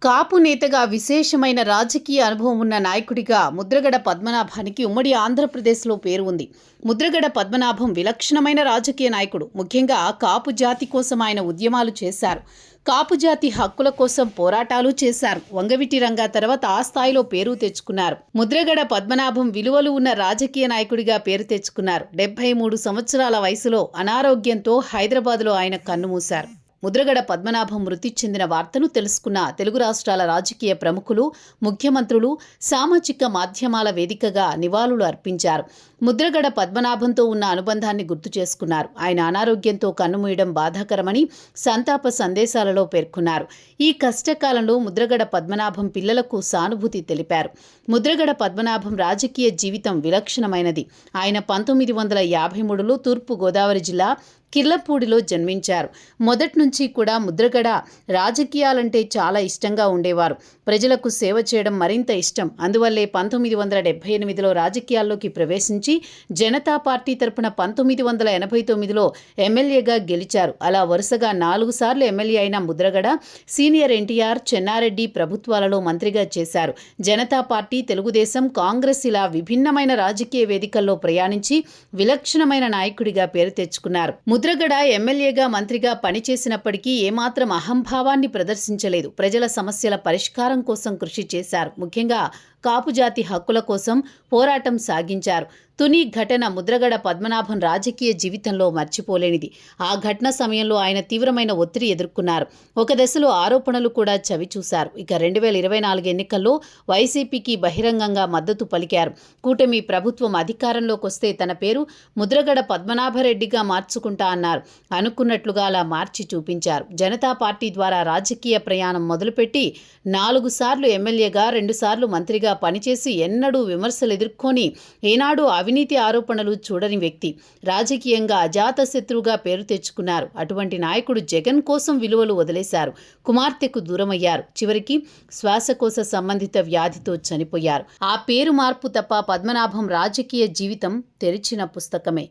కాపు నేతగా విశేషమైన రాజకీయ అనుభవం ఉన్న నాయకుడిగా ముద్రగడ పద్మనాభానికి ఉమ్మడి ఆంధ్రప్రదేశ్లో పేరు ఉంది. ముద్రగడ పద్మనాభం విలక్షణమైన రాజకీయ నాయకుడు. ముఖ్యంగా కాపు జాతి కోసం ఆయన ఉద్యమాలు చేశారు. కాపు జాతి హక్కుల కోసం పోరాటాలు చేశారు. వంగవీటి రంగా తర్వాత ఆ స్థాయిలో పేరు తెచ్చుకున్నారు. ముద్రగడ పద్మనాభం విలువలు ఉన్న రాజకీయ నాయకుడిగా పేరు తెచ్చుకున్నారు. 73 సంవత్సరాల వయసులో అనారోగ్యంతో హైదరాబాద్లో ఆయన కన్నుమూశారు. ముద్రగడ పద్మనాభం మృతి చెందిన వార్తను తెలుసుకున్న తెలుగు రాష్ట్రాల రాజకీయ ప్రముఖులు, ముఖ్యమంత్రులు సామాజిక మాధ్యమాల వేదికగా నివాళులు అర్పించారు. ముద్రగడ పద్మనాభంతో ఉన్న అనుబంధాన్ని గుర్తు చేసుకున్నారు. ఆయన అనారోగ్యంతో కన్నుమూయడం బాధాకరమని సంతాప సందేశాలలో పేర్కొన్నారు. ఈ కష్టకాలంలో ముద్రగడ పద్మనాభం పిల్లలకు సానుభూతి తెలిపారు. ముద్రగడ పద్మనాభం రాజకీయ జీవితం విలక్షణమైనది. ఆయన 1953లో తూర్పు గోదావరి జిల్లా కిర్లపూడిలో జన్మించారు. మొదటి నుంచి కూడా ముద్రగడ రాజకీయాలంటే చాలా ఇష్టంగా ఉండేవారు. ప్రజలకు సేవ చేయడం మరింత ఇష్టం. అందువల్లే 1978లో రాజకీయాల్లోకి ప్రవేశించి జనతా పార్టీ తరపున 1989లో ఎమ్మెల్యేగా గెలిచారు. అలా వరుసగా 4 సార్లు ఎమ్మెల్యే అయిన ముద్రగడ సీనియర్ ఎన్టీఆర్, చెన్నారెడ్డి ప్రభుత్వాలలో మంత్రిగా చేశారు. జనతా పార్టీ, తెలుగుదేశం, కాంగ్రెస్ ఇలా విభిన్నమైన రాజకీయ వేదికల్లో ప్రయాణించి విలక్షణమైన నాయకుడిగా పేరు తెచ్చుకున్నారు. ముద్రగడ ఎమ్మెల్యేగా, మంత్రిగా పనిచేసినప్పటికీ ఏమాత్రం అహంభావాన్ని ప్రదర్శించలేదు. ప్రజల సమస్యల పరిష్కారం కోసం కృషి చేశారు. ముఖ్యంగా కాపు జాతి హక్కుల కోసం పోరాటం సాగించారు. తుని ఘటన ముద్రగడ పద్మనాభం రాజకీయ జీవితంలో మర్చిపోలేనిది. ఆ ఘటన సమయంలో ఆయన తీవ్రమైన ఒత్తిడి ఎదుర్కొన్నారు. ఒక దశలో ఆరోపణలు కూడా చవిచూశారు. ఇక 2024 ఎన్నికల్లో వైసీపీకి బహిరంగంగా మద్దతు పలికారు. కూటమి ప్రభుత్వం అధికారంలోకి వస్తే తన పేరు ముద్రగడ పద్మనాభరెడ్డిగా మార్చుకుంటా అన్నారు. అనుకున్నట్లుగా అలా మార్చి చూపించారు. జనతా పార్టీ ద్వారా రాజకీయ ప్రయాణం మొదలుపెట్టి 4 సార్లు ఎమ్మెల్యేగా, 2 సార్లు మంత్రిగా పనిచేసి ఎన్నడూ విమర్శలు ఎదుర్కొని ఏనాడు అవినీతి ఆరోపణలు చూడని వ్యక్తి. రాజకీయంగా అజాతశత్రువుగా పేరు తెచ్చుకున్నారు. అటువంటి నాయకుడు జగన్ కోసం విలువలు వదిలేశారు. కుమార్తెకు దూరమయ్యారు. చివరికి శ్వాసకోశ సంబంధిత వ్యాధితో చనిపోయారు. ఆ పేరు మార్పు తప్ప పద్మనాభం రాజకీయ జీవితం తెరిచిన పుస్తకమే.